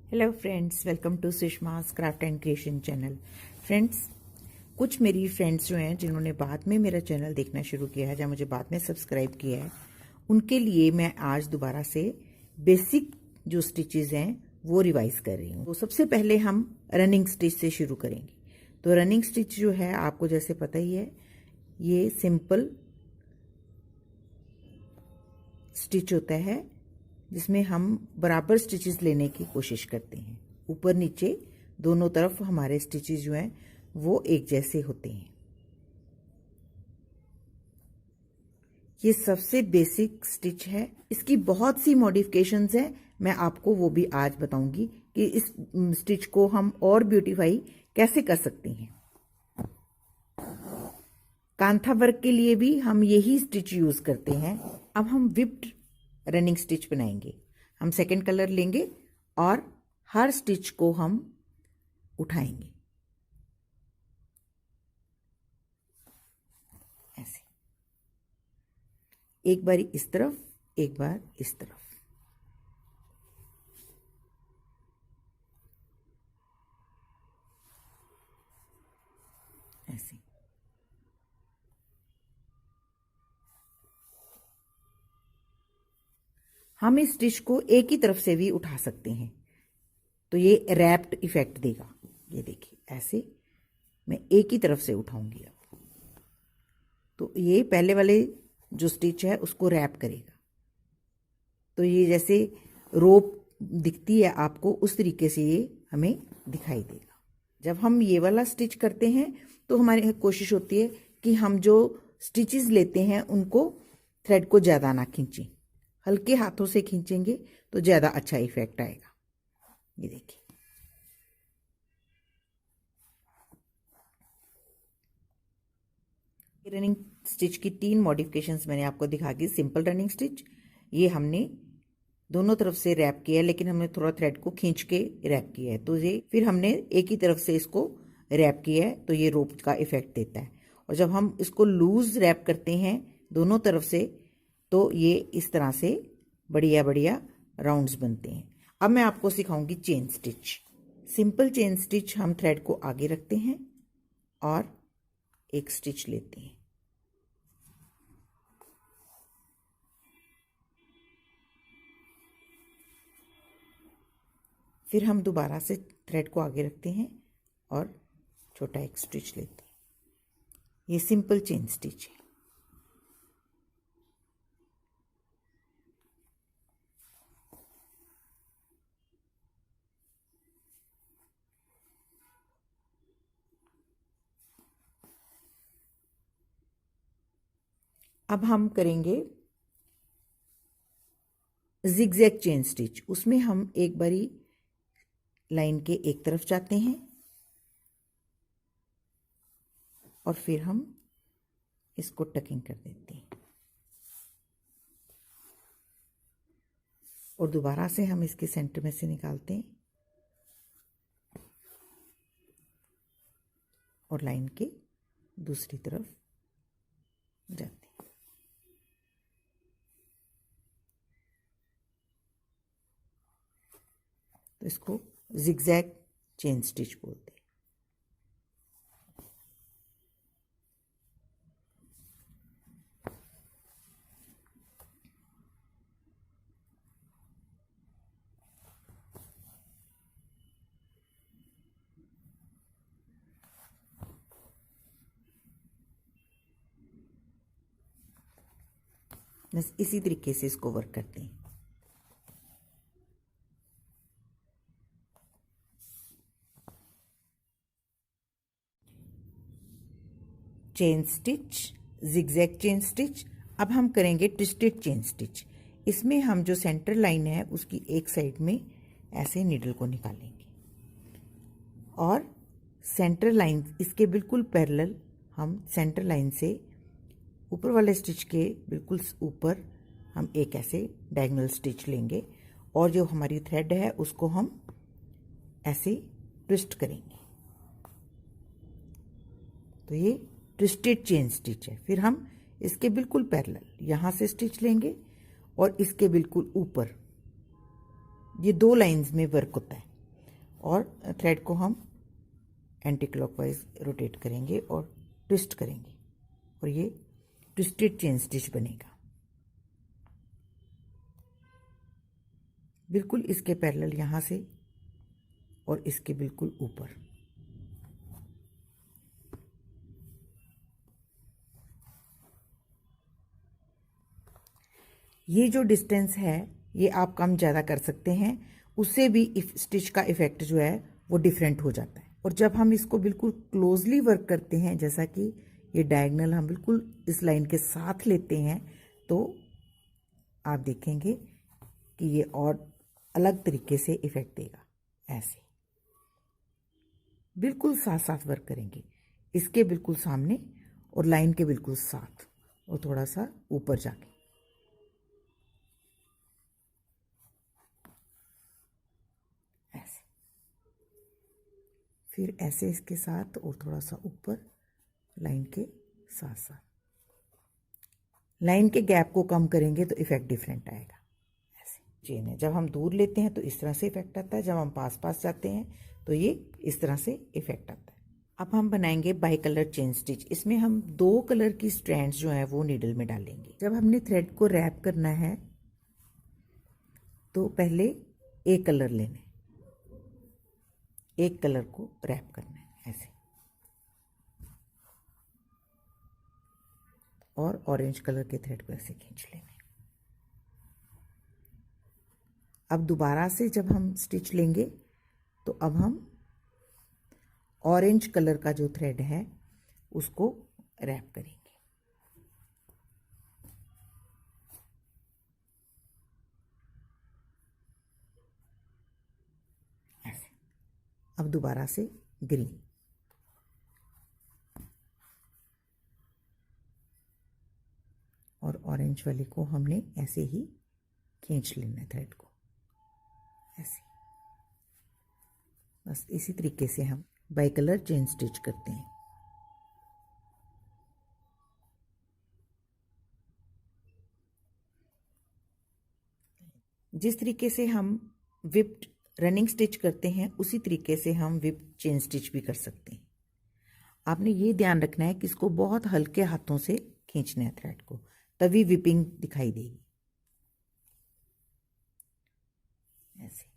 Hello friends, welcome to Sushma's craft and creation channel. Friends, कुछ मेरी friends जो हैं जिन्होंने बाद में मेरा चैनल देखना शुरू किया है या मुझे बाद में सब्सक्राइब किया है, उनके लिए मैं आज दोबारा से बेसिक जो स्टिचेस हैं वो रिवाइज कर रही हूँ। तो सबसे पहले हम रनिंग स्टिच से शुरू करेंगे। तो रनिंग स्टिच जो है आपको जैसे पता ही है, ये सिंपल स्टिच होता है जिसमें हम बराबर स्टिचेस लेने की कोशिश करते हैं। ऊपर नीचे दोनों तरफ हमारे स्टिचेस जो हैं वो एक जैसे होते हैं। ये सबसे बेसिक स्टिच है। इसकी बहुत सी मॉडिफिकेशंस हैं, मैं आपको वो भी आज बताऊंगी कि इस स्टिच को हम और ब्यूटीफाई कैसे कर सकते हैं। कांथा वर्क के लिए भी हम यही स्टिच यूज करते हैं। अब हम विप्ड रनिंग स्टिच बनाएंगे। हम सेकंड कलर लेंगे और हर स्टिच को हम उठाएंगे ऐसे, एक बार इस तरफ, एक बार इस तरफ। ऐसे हम इस स्टिच को एक ही तरफ से भी उठा सकते हैं, तो ये रैप्ड इफेक्ट देगा। ये देखिए, ऐसे मैं एक ही तरफ से उठाऊंगी अब, तो ये पहले वाले जो स्टिच है उसको रैप करेगा। तो ये जैसे रोप दिखती है आपको, उस तरीके से ये हमें दिखाई देगा। जब हम ये वाला स्टिच करते हैं तो हमारी कोशिश होती है कि हम जो स्टिचेस लेते हैं उनको थ्रेड को ज़्यादा ना खींचें, हल्के हाथों से खींचेंगे तो ज़्यादा अच्छा इफेक्ट आएगा। ये देखिए, रनिंग स्टिच की 3 मॉडिफिकेशंस मैंने आपको दिखा दी। सिंपल रनिंग स्टिच, ये हमने दोनों तरफ से रैप किया है, लेकिन हमने थोड़ा थ्रेड को खींच के रैप किया है। तो ये फिर हमने एक ही तरफ से इसको रैप किया है, तो ये रोप का इफेक्ट देता है। और जब हम इसको लूज रैप करते हैं दोनों तरफ से, तो ये इस तरह से बढ़िया बढ़िया राउंड्स बनते हैं। अब मैं आपको सिखाऊंगी chain stitch. Simple chain stitch, हम थ्रेड को आगे रखते हैं और एक स्टिच लेते हैं। फिर हम दोबारा से थ्रेड को आगे रखते हैं और छोटा एक स्टिच लेते हैं। ये सिंपल चेन स्टिच है। अब हम करेंगे जिगजैग चेन स्टिच। उसमें हम एक बारी लाइन के एक तरफ जाते हैं और फिर हम इसको टकिंग कर देते हैं, और दोबारा से हम इसके सेंटर में से निकालते हैं और लाइन के दूसरी तरफ जाते हैं। तो इसको जिगजैग चेन स्टिच बोलते हैं। बस इसी तरीके से इसको वर्क करते हैं। Chain stitch, zigzag chain stitch. अब हम करेंगे ट्विस्टेड चेन स्टिच। इसमें हम जो सेंटर लाइन है उसकी एक साइड में ऐसे नीडल को निकालेंगे और सेंटर लाइन इसके बिल्कुल पैरेलल हम सेंटर लाइन से ऊपर वाले स्टिच के बिल्कुल ऊपर हम एक ऐसे डायगोनल स्टिच लेंगे और जो हमारी थ्रेड है उसको हम ऐसे ट्विस्ट करेंगे। तो ये ट्विस्टेड चेन स्टिच है। फिर हम इसके बिल्कुल पैरेलल यहाँ से स्टिच लेंगे और इसके बिल्कुल ऊपर, ये 2 लाइंस में वर्क होता है। और थ्रेड को हम एंटी क्लॉकवाइज रोटेट करेंगे और ट्विस्ट करेंगे और ये ट्विस्टेड चेन स्टिच बनेगा। बिल्कुल इसके पैरेलल यहाँ से और इसके बिल्कुल ऊपर। ये जो डिस्टेंस है ये आप कम ज़्यादा कर सकते हैं, उससे भी स्टिच का इफ़ेक्ट जो है वो डिफरेंट हो जाता है। और जब हम इसको बिल्कुल क्लोजली वर्क करते हैं, जैसा कि ये डायगोनल हम बिल्कुल इस लाइन के साथ लेते हैं, तो आप देखेंगे कि ये और अलग तरीके से इफ़ेक्ट देगा। ऐसे बिल्कुल साथ साथ वर्क करेंगे, इसके बिल्कुल सामने और लाइन के बिल्कुल साथ और थोड़ा सा ऊपर जाके। ऐसे फिर ऐसे इसके साथ और थोड़ा सा ऊपर लाइन के साथ साथ। लाइन के गैप को कम करेंगे तो इफ़ेक्ट डिफरेंट आएगा। ऐसे चेन है, जब हम दूर लेते हैं तो इस तरह से इफ़ेक्ट आता है, जब हम पास पास जाते हैं तो ये इस तरह से इफ़ेक्ट आता है। अब हम बनाएंगे बाई कलर चेन स्टिच। इसमें हम 2 कलर की स्ट्रैंड्स जो है वो नीडल में डालेंगे। जब हमने थ्रेड को रैप करना है तो पहले एक कलर लेना है, एक कलर को रैप करना है ऐसे, और ऑरेंज कलर के थ्रेड को ऐसे खींच लेना है। अब दोबारा से जब हम स्टिच लेंगे तो अब हम ऑरेंज कलर का जो थ्रेड है उसको रैप करेंगे ऐसे। अब दोबारा से ग्रीन, और ऑरेंज वाले को हमने ऐसे ही खींच लेना है थ्रेड को ऐसे। बस इसी तरीके से हम बाई कलर चेन स्टिच करते हैं। जिस तरीके से हम विप्ड रनिंग स्टिच करते हैं उसी तरीके से हम विप्ड चेन स्टिच भी कर सकते हैं। आपने ये ध्यान रखना है कि इसको बहुत हल्के हाथों से खींचना है थ्रेड को, तभी विपिंग दिखाई देगी ऐसे।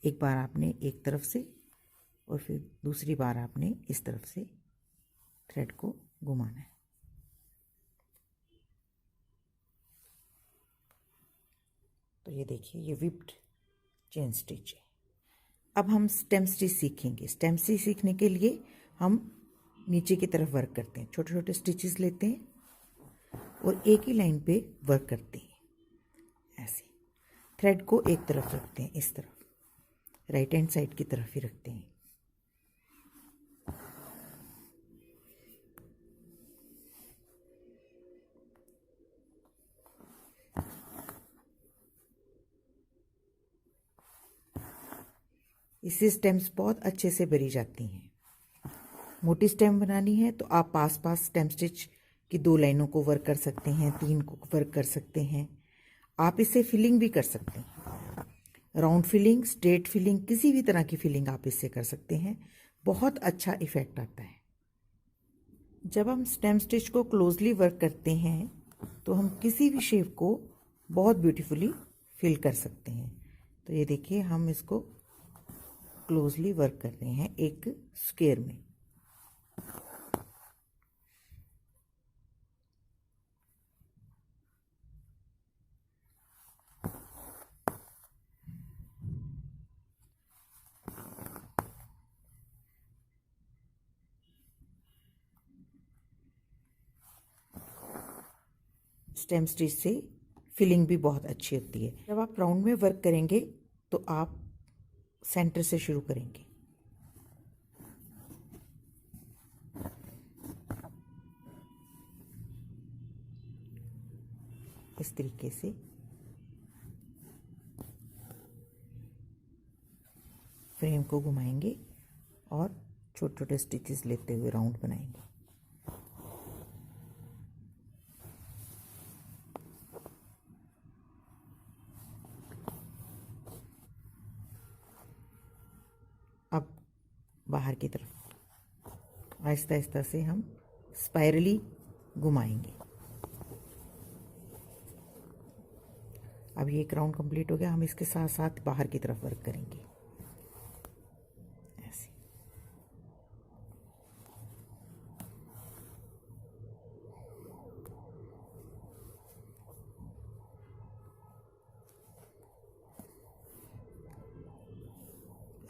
एक बार आपने एक तरफ से और फिर दूसरी बार आपने इस तरफ से थ्रेड को घुमाना है। तो ये देखिए ये विप्ड चेन स्टिच है। अब हम स्टेम स्टिच सीखेंगे। स्टेम स्टिच सीखने के लिए हम नीचे की तरफ वर्क करते हैं, छोटे छोटे स्टिचेस लेते हैं और एक ही लाइन पे वर्क करते हैं ऐसे। थ्रेड को एक तरफ रखते हैं, इस तरफ राइट हैंड साइड की तरफ ही रखते हैं। इससे स्टेम्स बहुत अच्छे से भरी जाती हैं। मोटी स्टेम बनानी है तो आप पास पास स्टेम स्टिच की 2 लाइनों को वर्क कर सकते हैं, 3 को वर्क कर सकते हैं। आप इससे फिलिंग भी कर सकते हैं, राउंड फिलिंग, स्ट्रेट फिलिंग, किसी भी तरह की फिलिंग आप इससे कर सकते हैं। बहुत अच्छा इफेक्ट आता है। जब हम स्टेम स्टिच को क्लोजली वर्क करते हैं तो हम किसी भी शेप को बहुत ब्यूटीफुली फिल कर सकते हैं। तो ये देखिए हम इसको क्लोजली वर्क कर रहे हैं एक स्क्वायर में। स्टेम स्टिच से फिलिंग भी बहुत अच्छी होती है। जब आप राउंड में वर्क करेंगे तो आप सेंटर से शुरू करेंगे इस तरीके से। फ्रेम को घुमाएंगे और छोटे छोटे स्टिचेस लेते हुए राउंड बनाएंगे। अब बाहर की तरफ आहिस्ता आहिस्ता से हम स्पाइरली घुमाएंगे। अब ये एक राउंड कंप्लीट हो गया। हम इसके साथ साथ बाहर की तरफ वर्क करेंगे ऐसे।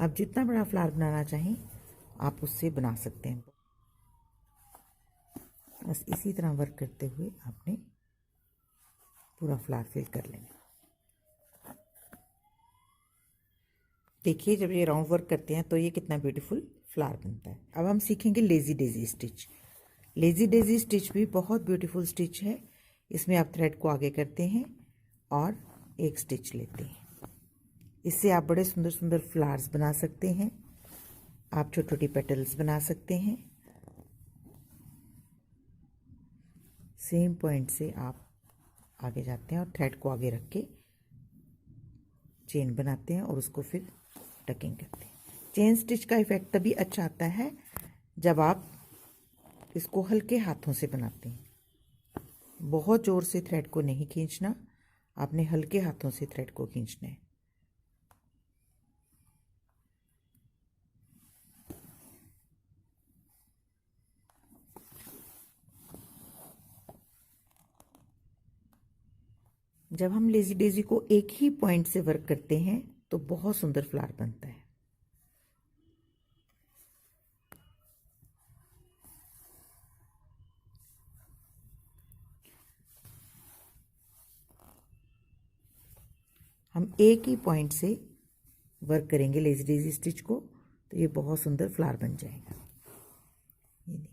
आप जितना बड़ा फ्लावर बनाना चाहें आप उससे बना सकते हैं। बस इसी तरह वर्क करते हुए आपने पूरा फ्लावर फिल कर लेना। देखिए जब ये राउंड वर्क करते हैं तो ये कितना ब्यूटीफुल फ्लावर बनता है। अब हम सीखेंगे lazy Daisy stitch. Lazy Daisy stitch भी बहुत ब्यूटीफुल स्टिच है। इसमें आप थ्रेड को आगे करते हैं और एक स्टिच लेते हैं। इससे आप बड़े सुंदर सुंदर फ्लावर्स बना सकते हैं। आप छोटी छोटी पेटल्स बना सकते हैं। सेम पॉइंट से आप आगे जाते हैं और थ्रेड को आगे रख के चेन बनाते हैं और उसको फिर टकिंग करते हैं। चेन स्टिच का इफेक्ट तभी अच्छा आता है जब आप इसको हल्के हाथों से बनाते हैं। बहुत जोर से थ्रेड को नहीं खींचना, आपने हल्के हाथों से थ्रेड को खींचना है। जब हम लेजी डेजी को एक ही पॉइंट से वर्क करते हैं तो बहुत सुंदर फ्लावर बनता है। हम एक ही पॉइंट से वर्क करेंगे लेजी डेजी स्टिच को तो ये बहुत सुंदर फ्लावर बन जाएगा। ये देखिए।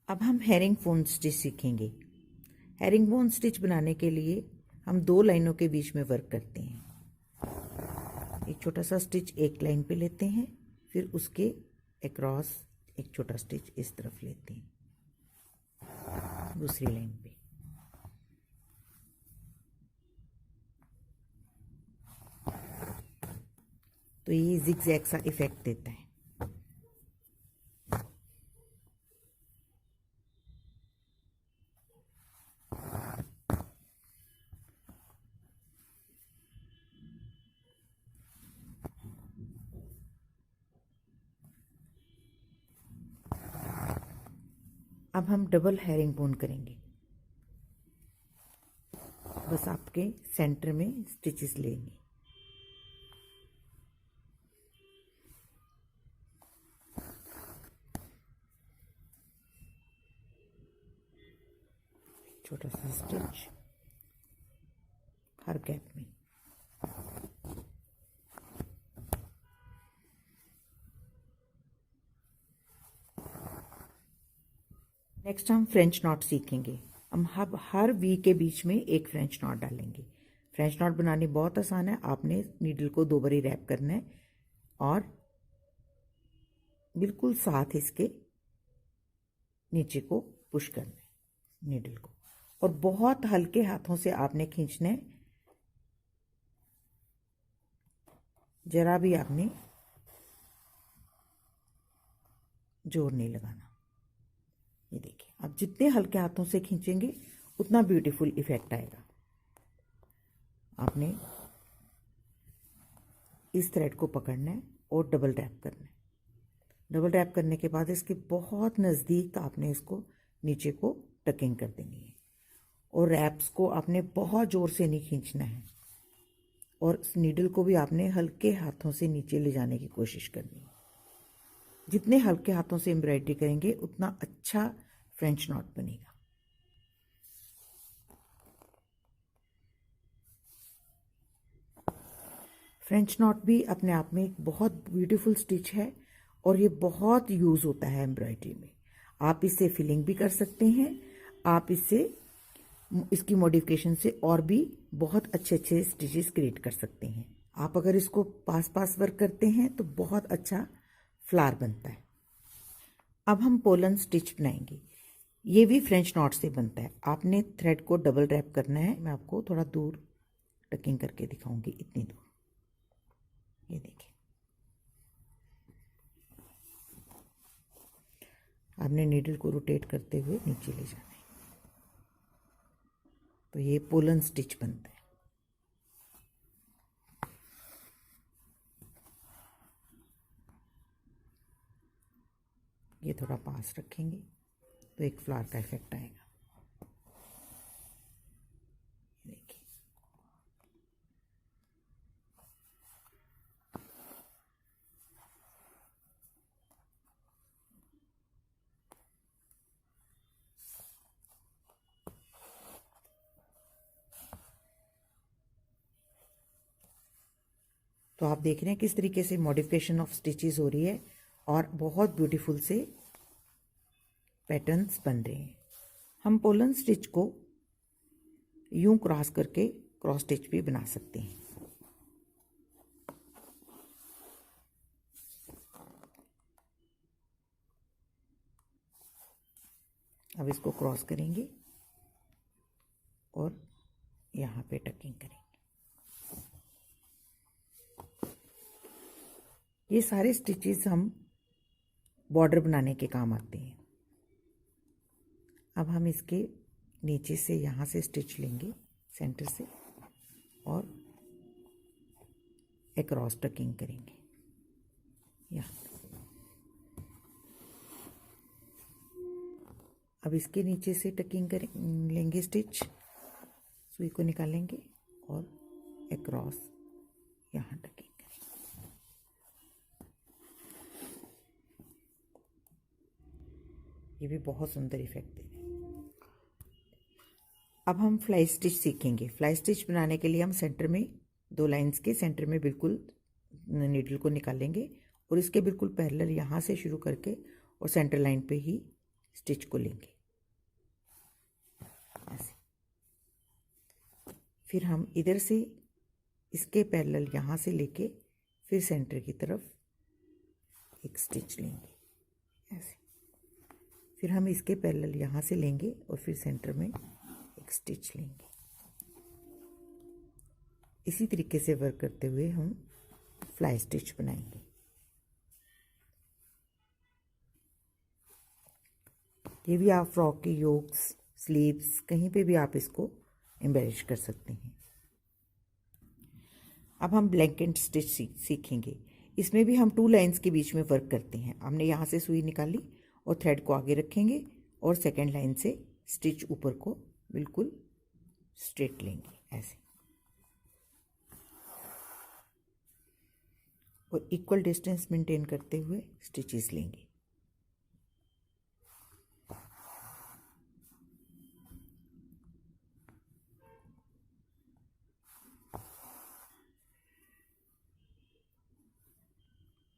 अब हम हेरिंग बोन स्टिच सीखेंगे। हेरिंग बोन स्टिच बनाने के लिए हम दो लाइनों के बीच में वर्क करते हैं। एक छोटा सा स्टिच एक लाइन पे लेते हैं, फिर उसके अक्रॉस एक छोटा स्टिच इस तरफ लेते हैं दूसरी लाइन पे। तो ये जिगजैग सा इफेक्ट देता है। अब हम डबल हेरिंग बोन करेंगे। बस आपके सेंटर में स्टिचेस लेंगे। छोटा सा स्टिच हर गैप में। नेक्स्ट हम फ्रेंच नॉट सीखेंगे। हम हर वी के बीच में एक फ्रेंच नॉट डालेंगे। फ्रेंच नॉट बनानी बहुत आसान है। आपने नीडल को 2 बारी रैप करना है और बिल्कुल साथ इसके नीचे को पुश करना है नीडल को, और बहुत हल्के हाथों से आपने खींचना है। जरा भी आपने जोर नहीं लगाना। ये देखिए, आप जितने हल्के हाथों से खींचेंगे उतना ब्यूटीफुल इफेक्ट आएगा। आपने इस थ्रेड को पकड़ना है और डबल टैप करना है। डबल टैप करने के बाद इसके बहुत नज़दीक आपने इसको नीचे को टकिंग कर देनी है और रैप्स को आपने बहुत ज़ोर से नहीं खींचना है, और नीडल को भी आपने हल्के हाथों से नीचे ले जाने की कोशिश करनी है। जितने हल्के हाथों से एम्ब्रॉयडरी करेंगे उतना अच्छा फ्रेंच नॉट बनेगा। फ्रेंच नॉट भी अपने आप में एक बहुत ब्यूटीफुल स्टिच है और ये बहुत यूज़ होता है एम्ब्रॉयडरी में। आप इससे फिलिंग भी कर सकते हैं, आप इससे इसकी मॉडिफिकेशन से और भी बहुत अच्छे अच्छे स्टिचेस क्रिएट कर सकते हैं। आप अगर इसको पास पास वर्क करते हैं तो बहुत अच्छा फ्लावर बनता है। अब हम पोलन स्टिच बनाएंगे। ये भी फ्रेंच नॉट से बनता है। आपने थ्रेड को डबल रैप करना है। मैं आपको थोड़ा दूर टकिंग करके दिखाऊंगी, इतनी दूर। ये देखिए, आपने नीडल को रोटेट करते हुए नीचे ले जाना है, तो ये पोलन स्टिच बनता है। ये थोड़ा पास रखेंगे तो एक फ्लावर का इफेक्ट आएगा। देखिए, तो आप देख रहे हैं किस तरीके से मॉडिफिकेशन ऑफ स्टिचेस हो रही है और बहुत ब्यूटीफुल से पैटर्न्स बन रहे हैं। हम पोलन स्टिच को यूं क्रॉस करके क्रॉस स्टिच भी बना सकते हैं। अब इसको क्रॉस करेंगे और यहाँ पे टकिंग करेंगे। ये सारे स्टिचेस हम बॉर्डर बनाने के काम आते हैं। अब हम इसके नीचे से यहाँ से स्टिच लेंगे सेंटर से और एक क्रॉस टकिंग करेंगे यहाँ। अब इसके नीचे से टकिंग कर लेंगे स्टिच, सुई को निकालेंगे और एक क्रॉस यहाँ टकिंग करेंगे। ये भी बहुत सुंदर इफेक्ट दे रहे हैं। अब हम फ्लाई स्टिच सीखेंगे। फ्लाई स्टिच बनाने के लिए हम सेंटर में 2 लाइंस के सेंटर में बिल्कुल नीडल को निकालेंगे और इसके बिल्कुल पैरेलल यहाँ से शुरू करके और सेंटर लाइन पे ही स्टिच को लेंगे ऐसे। फिर हम इधर से इसके पैरेलल यहाँ से लेके फिर सेंटर की तरफ एक स्टिच लेंगे ऐसे। फिर हम इसके पैरेलल यहाँ से लेंगे और फिर सेंटर में एक स्टिच लेंगे। इसी तरीके से वर्क करते हुए हम फ्लाई स्टिच बनाएंगे। ये भी आप फ्रॉक के योक्स, स्लीव्स, कहीं पे भी आप इसको एम्बेलिश कर सकते हैं। अब हम ब्लैंकेट स्टिच सीखेंगे। इसमें भी हम 2 लाइंस के बीच में वर्क करते हैं। हमने यहाँ से सुई निकाली और थ्रेड को आगे रखेंगे और सेकेंड लाइन से स्टिच ऊपर को बिल्कुल स्ट्रेट लेंगे ऐसे और इक्वल डिस्टेंस मेंटेन करते हुए स्टिचेस लेंगे।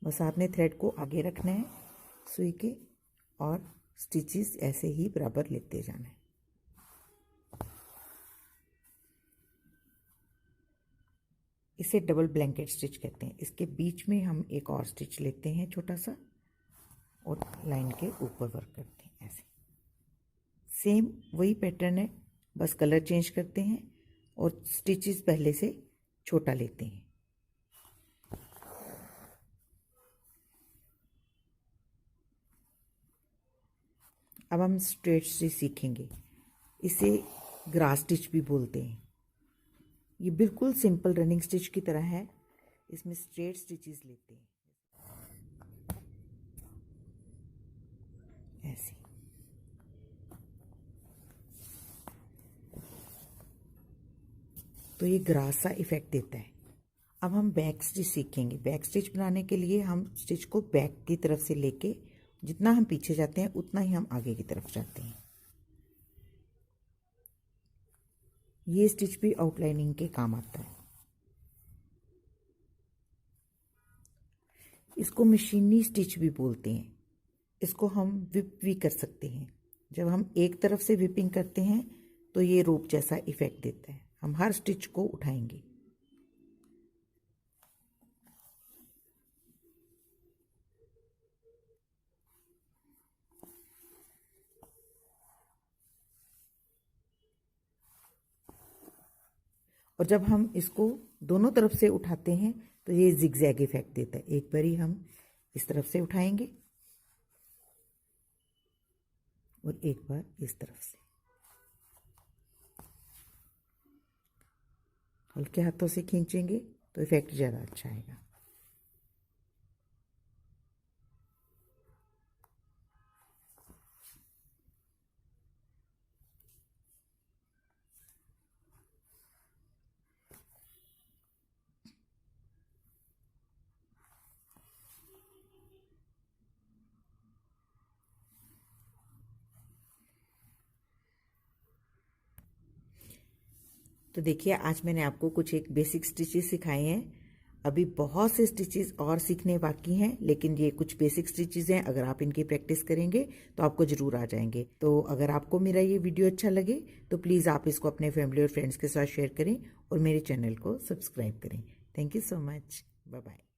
बस आपने थ्रेड को आगे रखना है सुई के और स्टिचेस ऐसे ही बराबर लेते जाना है। इसे डबल ब्लैंकेट स्टिच कहते हैं। इसके बीच में हम एक और स्टिच लेते हैं छोटा सा और लाइन के ऊपर वर्क करते हैं ऐसे। सेम वही पैटर्न है, बस कलर चेंज करते हैं और स्टिचेस पहले से छोटा लेते हैं। अब हम स्ट्रेट स्टिच सीखेंगे। इसे ग्रास स्टिच भी बोलते हैं। ये बिल्कुल सिंपल रनिंग स्टिच की तरह है। इसमें स्ट्रेट स्टिचेस लेते हैं ऐसे। तो ये ग्रास सा इफेक्ट देता है। अब हम बैक स्टिच सीखेंगे। बैक स्टिच बनाने के लिए हम स्टिच को बैक की तरफ से लेके जितना हम पीछे जाते हैं उतना ही हम आगे की तरफ जाते हैं। ये स्टिच भी आउटलाइनिंग के काम आता है। इसको मशीनी स्टिच भी बोलते हैं। इसको हम विप भी कर सकते हैं। जब हम एक तरफ से विपिंग करते हैं तो ये रोप जैसा इफेक्ट देता है। हम हर स्टिच को उठाएंगे। और जब हम इसको दोनों तरफ से उठाते हैं तो ये जिगजैग इफेक्ट देता है। एक बारी हम इस तरफ से उठाएंगे और एक बार इस तरफ से। हल्के हाथों से खींचेंगे तो इफेक्ट ज़्यादा अच्छा आएगा। तो देखिए, आज मैंने आपको कुछ एक बेसिक स्टिचेस सिखाए हैं। अभी बहुत से स्टिचेस और सीखने बाकी हैं, लेकिन ये कुछ बेसिक स्टिचेस हैं। अगर आप इनकी प्रैक्टिस करेंगे तो आपको ज़रूर आ जाएंगे। तो अगर आपको मेरा ये वीडियो अच्छा लगे तो प्लीज़ आप इसको अपने फैमिली और फ्रेंड्स के साथ शेयर करें और मेरे चैनल को सब्सक्राइब करें। Thank you so much. Bye bye.